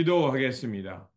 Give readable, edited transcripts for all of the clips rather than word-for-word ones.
기도하겠습니다.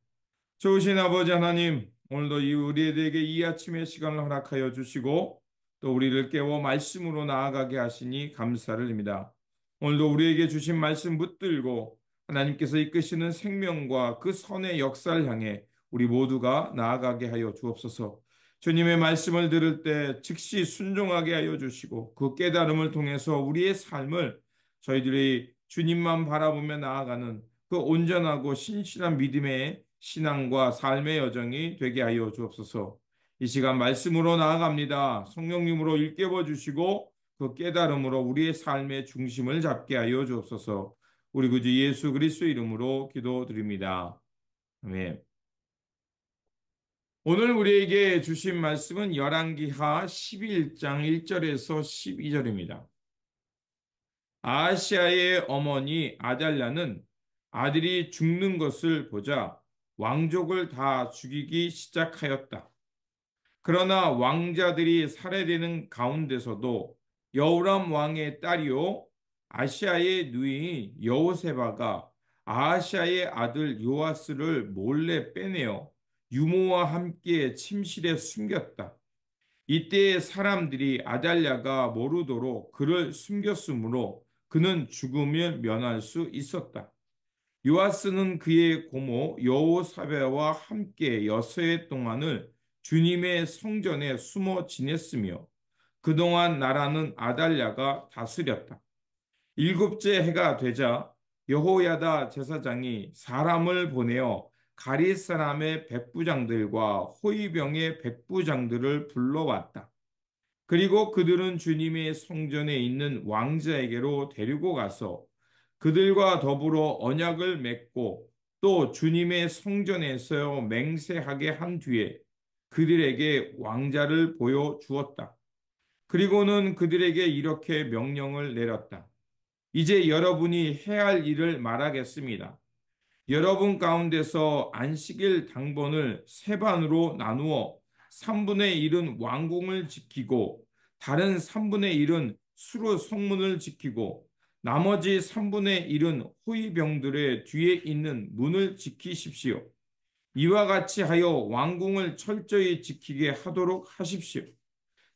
좋으신 아버지 하나님, 오늘도 우리에게 이 아침의 시간을 허락하여 주시고 또 우리를 깨워 말씀으로 나아가게 하시니 감사를 드립니다. 오늘도 우리에게 주신 말씀 붙들고 하나님께서 이끄시는 생명과 그 선의 역사를 향해 우리 모두가 나아가게 하여 주옵소서. 주님의 말씀을 들을 때 즉시 순종하게 하여 주시고 그 깨달음을 통해서 우리의 삶을 저희들이 주님만 바라보며 나아가는 그 온전하고 신실한 믿음의 신앙과 삶의 여정이 되게 하여 주옵소서. 이 시간 말씀으로 나아갑니다. 성령님으로 일깨워 주시고 그 깨달음으로 우리의 삶의 중심을 잡게 하여 주옵소서. 우리 구주 예수 그리스도 이름으로 기도드립니다. 아멘. 오늘 우리에게 주신 말씀은 열왕기하 11장 1절에서 12절입니다. 아하시아의 어머니 아달랴는 아들이 죽는 것을 보자 왕족을 다 죽이기 시작하였다. 그러나 왕자들이 살해되는 가운데서도 여호람 왕의 딸이요 아시아의 누이 여호세바가 아하시아의 아들 요아스를 몰래 빼내어 유모와 함께 침실에 숨겼다. 이때 사람들이 아달랴가 모르도록 그를 숨겼으므로 그는 죽음을 면할 수 있었다. 요아스는 그의 고모 여호사밧와 함께 6해 동안을 주님의 성전에 숨어 지냈으며 그동안 나라는 아달랴가 다스렸다. 일곱째 해가 되자 여호야다 제사장이 사람을 보내어 가릿 사람의 백부장들과 호위병의 백부장들을 불러왔다. 그리고 그들은 주님의 성전에 있는 왕자에게로 데리고 가서 그들과 더불어 언약을 맺고 또 주님의 성전에서 맹세하게 한 뒤에 그들에게 왕자를 보여주었다. 그리고는 그들에게 이렇게 명령을 내렸다. 이제 여러분이 해야 할 일을 말하겠습니다. 여러분 가운데서 안식일 당번을 세 반으로 나누어 3분의 1은 왕궁을 지키고 다른 3분의 1은 수로 성문을 지키고 나머지 3분의 1은 호위병들의 뒤에 있는 문을 지키십시오. 이와 같이 하여 왕궁을 철저히 지키게 하도록 하십시오.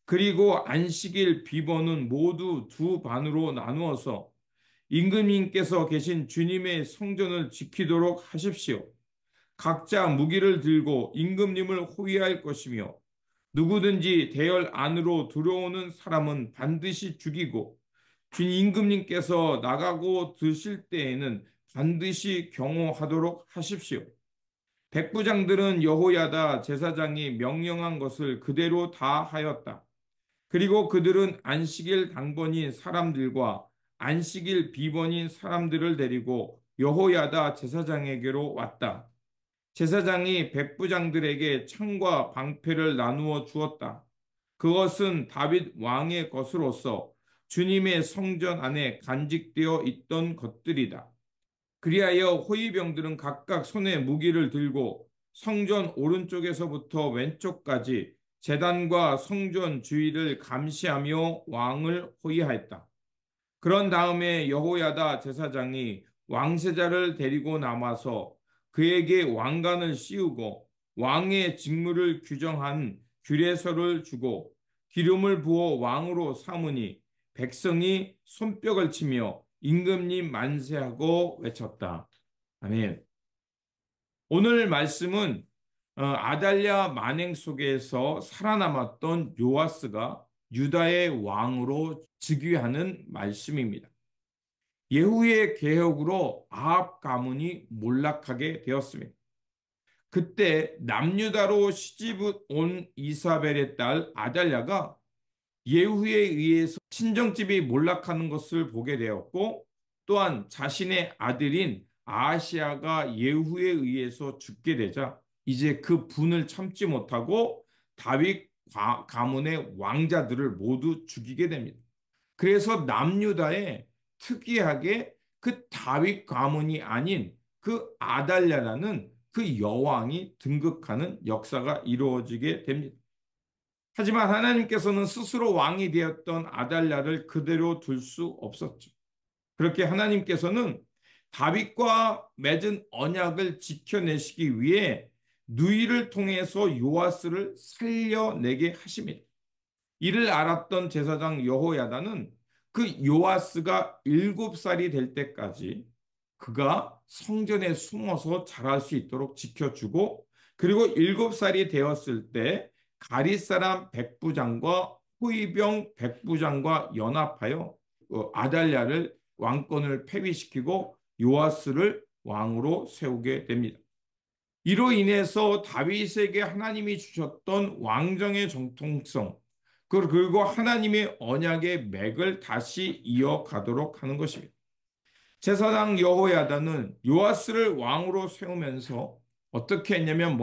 그리고 안식일 비번은 모두 두 반으로 나누어서 임금님께서 계신 주님의 성전을 지키도록 하십시오. 각자 무기를 들고 임금님을 호위할 것이며 누구든지 대열 안으로 들어오는 사람은 반드시 죽이고 주님 임금님께서 나가고 드실 때에는 반드시 경호하도록 하십시오. 백부장들은 여호야다 제사장이 명령한 것을 그대로 다 하였다. 그리고 그들은 안식일 당번인 사람들과 안식일 비번인 사람들을 데리고 여호야다 제사장에게로 왔다. 제사장이 백부장들에게 창과 방패를 나누어 주었다. 그것은 다윗 왕의 것으로서 주님의 성전 안에 간직되어 있던 것들이다. 그리하여 호위병들은 각각 손에 무기를 들고 성전 오른쪽에서부터 왼쪽까지 제단과 성전 주위를 감시하며 왕을 호위하였다. 그런 다음에 여호야다 제사장이 왕세자를 데리고 남아서 그에게 왕관을 씌우고 왕의 직무를 규정한 규례서를 주고 기름을 부어 왕으로 삼으니 백성이 손뼉을 치며 임금님 만세하고 외쳤다. 아멘. 오늘 말씀은 아달랴 만행 속에서 살아남았던 요아스가 유다의 왕으로 즉위하는 말씀입니다. 예후의 개혁으로 아합 가문이 몰락하게 되었습니다. 그때 남유다로 시집 온 이사벨의 딸 아달랴가 예후에 의해서 친정집이 몰락하는 것을 보게 되었고 또한 자신의 아들인 아하시아가 예후에 의해서 죽게 되자 이제 그 분을 참지 못하고 다윗 가문의 왕자들을 모두 죽이게 됩니다. 그래서 남유다에 특이하게 그 다윗 가문이 아닌 그 아달랴라는 그 여왕이 등극하는 역사가 이루어지게 됩니다. 하지만 하나님께서는 스스로 왕이 되었던 아달랴를 그대로 둘 수 없었죠. 그렇게 하나님께서는 다윗과 맺은 언약을 지켜내시기 위해 누이를 통해서 요아스를 살려내게 하십니다. 이를 알았던 제사장 여호야다는 그 요아스가 7살이 될 때까지 그가 성전에 숨어서 자랄 수 있도록 지켜주고, 그리고 7살이 되었을 때 가릿 사람 백부장과 호위병 백부장과 연합하여 아달랴를 왕권을 폐위시키고 요아스를 왕으로 세우게 됩니다. 이로 인해서 다윗에게 하나님이 주셨던 왕정의 정통성, 그리고 하나님의 언약의 맥을 다시 이어가도록 하는 것입니다. 제사장 여호야다는 요아스를 왕으로 세우면서 어떻게 했냐면,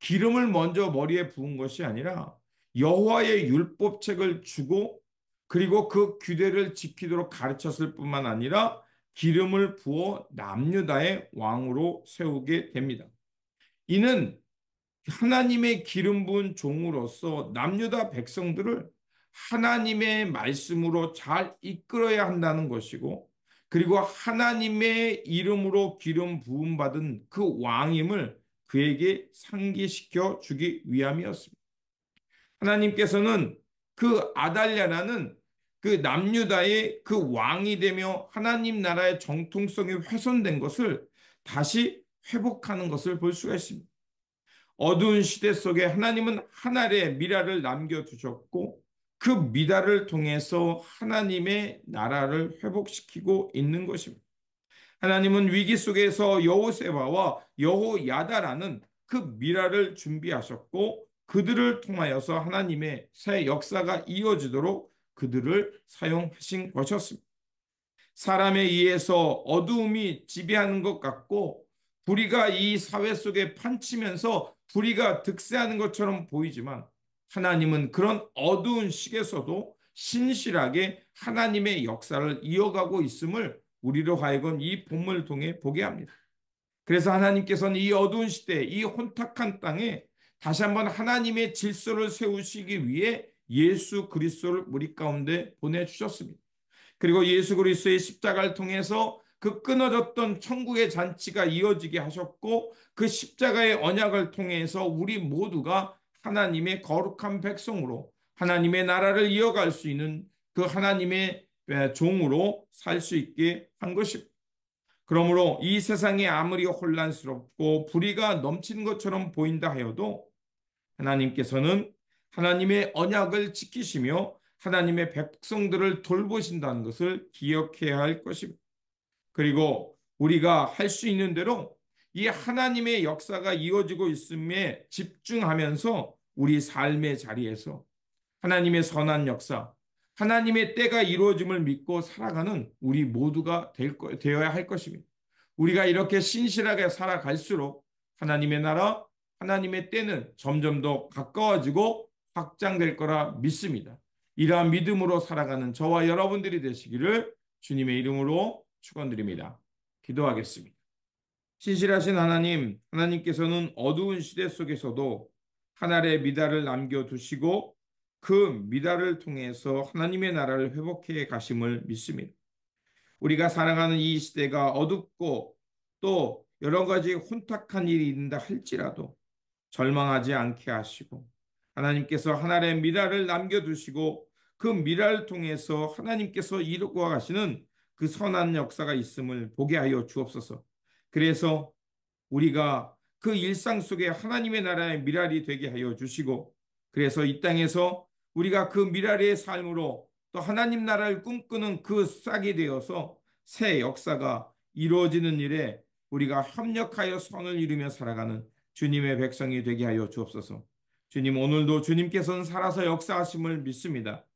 기름을 먼저 머리에 부은 것이 아니라 여호와의 율법책을 주고, 그리고 그 규례를 지키도록 가르쳤을 뿐만 아니라 기름을 부어 남유다의 왕으로 세우게 됩니다. 이는 하나님의 기름 부은 종으로서 남유다 백성들을 하나님의 말씀으로 잘 이끌어야 한다는 것이고, 그리고 하나님의 이름으로 기름 부음 받은 그 왕임을 그에게 상기시켜 주기 위함이었습니다. 하나님께서는 그 아달랴라는 그 남유다의 그 왕이 되며 하나님 나라의 정통성이 훼손된 것을 다시 회복하는 것을 볼 수가 있습니다. 어두운 시대 속에 하나님은 하늘의 미라를 남겨두셨고, 그 미라를 통해서 하나님의 나라를 회복시키고 있는 것입니다. 하나님은 위기 속에서 여호세바와 여호야다라는 그 미라를 준비하셨고, 그들을 통하여서 하나님의 새 역사가 이어지도록 그들을 사용하신 것이었습니다. 사람에 의해서 어두움이 지배하는 것 같고, 불의가 이 사회 속에 판치면서 불의가 득세하는 것처럼 보이지만, 하나님은 그런 어두운 시기에서도 신실하게 하나님의 역사를 이어가고 있음을 우리로 하여금 이 본문을 통해 보게 합니다. 그래서 하나님께서는 이 어두운 시대, 이 혼탁한 땅에 다시 한번 하나님의 질서를 세우시기 위해 예수 그리스도를 우리 가운데 보내주셨습니다. 그리고 예수 그리스도의 십자가를 통해서 그 끊어졌던 천국의 잔치가 이어지게 하셨고, 그 십자가의 언약을 통해서 우리 모두가 하나님의 거룩한 백성으로 하나님의 나라를 이어갈 수 있는 그 하나님의 종으로 살 수 있게 한 것입니다. 그러므로 이 세상이 아무리 혼란스럽고 불의가 넘치는 것처럼 보인다 하여도 하나님께서는 하나님의 언약을 지키시며 하나님의 백성들을 돌보신다는 것을 기억해야 할 것입니다. 그리고 우리가 할 수 있는 대로 이 하나님의 역사가 이어지고 있음에 집중하면서 우리 삶의 자리에서 하나님의 선한 역사, 하나님의 때가 이루어짐을 믿고 살아가는 우리 모두가 되어야 할 것입니다. 우리가 이렇게 신실하게 살아갈수록 하나님의 나라, 하나님의 때는 점점 더 가까워지고 확장될 거라 믿습니다. 이러한 믿음으로 살아가는 저와 여러분들이 되시기를 주님의 이름으로 축원드립니다. 기도하겠습니다. 신실하신 하나님, 하나님께서는 어두운 시대 속에서도 하늘의 미달을 남겨두시고 그 미달을 통해서 하나님의 나라를 회복해 가심을 믿습니다. 우리가 살아가는 이 시대가 어둡고 또 여러 가지 혼탁한 일이 있는다 할지라도 절망하지 않게 하시고, 하나님께서 하늘의 미랄을 남겨두시고 그 미랄을 통해서 하나님께서 이루고 가시는 그 선한 역사가 있음을 보게 하여 주옵소서. 그래서 우리가 그 일상 속에 하나님의 나라의 미랄이 되게 하여 주시고, 그래서 이 땅에서 우리가 그 미랄의 삶으로 또 하나님 나라를 꿈꾸는 그 싹이 되어서 새 역사가 이루어지는 일에 우리가 협력하여 선을 이루며 살아가는 주님의 백성이 되게 하여 주옵소서. 주님, 오늘도 주님께서는 살아서 역사하심을 믿습니다.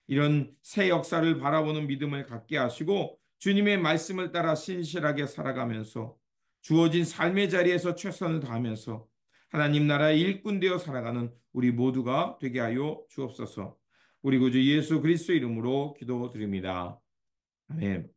이런 새 역사를 바라보는 믿음을 갖게 하시고 주님의 말씀을 따라 신실하게 살아가면서 주어진 삶의 자리에서 최선을 다하면서 하나님 나라의 일꾼 되어 살아가는 우리 모두가 되게 하여 주옵소서. 우리 구주 예수 그리스도 이름으로 기도드립니다. 아멘.